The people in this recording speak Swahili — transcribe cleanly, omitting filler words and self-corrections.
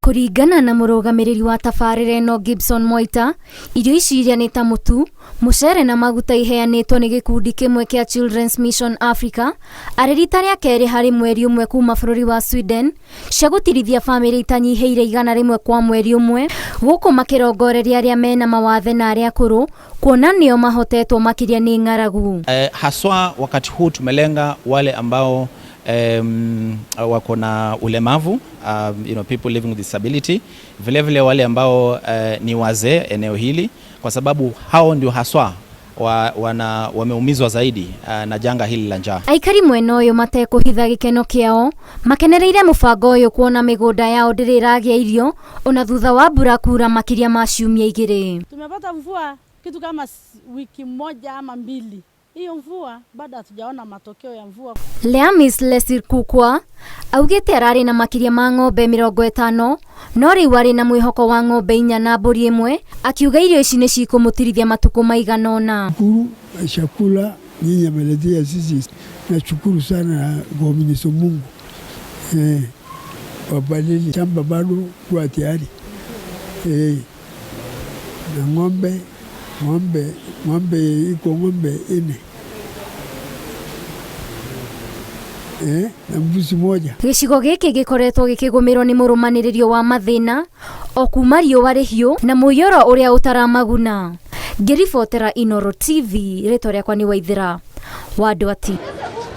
Kuringana na murugamiriri wa tabarĩra ĩno Gibson Moita, irio ici iria nĩ ta mũtu, mũcere na maguta iheanĩtwo nĩ gĩkundi kĩmwe kĩa Children's Mission Africa arĩ rita rĩa kerĩ harĩ mweri ũmwe kuma bũrũri wa Sweden cia gũtirithia bamĩrĩ itanyihĩire 100 kwa mweri ũmwe, gũkũ makĩrongoreria arĩa mena mawathe na arĩa akũrũ kuona nĩo mahotetwo makĩria nĩ ng'aragu. Haswa wakati huu tumelenga wale ambao wako na ulemavu, people living with disability, vile wale ambao ni wazee eneo hili, kwa sababu hao ndio haswa wameumizwa zaidi na janga hili la njaa. Aikari mwena ũyũ matekuhitha gĩkeno kĩao makenereire mũbango ũyũ kuona mĩgũnda yao ndĩrĩragĩa irio ona thutha wa mbura kura makĩria ma ciumia 2. Tumepata mvua kitu kama wiki moja ama 2. Hiyo mvua bado hatujaona matokeo ya mvua. Leamis Lesir Kukwa augĩte ararĩ na makĩria ma ng'ombe 50 no rĩu arĩ na mwĩhoko wa ng'ombe 4 na mbũri 1, akiuga irio ici nĩ cikũmũtirithia matukũ maigana ũna. Chakula nyinyi ameletea sisi, nashukuru sana kwa Mwenyezi Mungu. Wabadili shamba bado kwa tayari. Na ng'ombe iko ng'ombe 4. Na mbuzi 1. Gĩcigo gĩkĩ gĩkoretwo gĩkĩgũmĩrwo nĩ mũrũmanĩrĩrio wa mathĩna o kuma riũa rĩhiũ na mũiyũro ũrĩa ũtaramaguna. Ngĩribotera Inooro TV, rĩtwa rĩakwa nĩ Waithĩra wa Ndwati.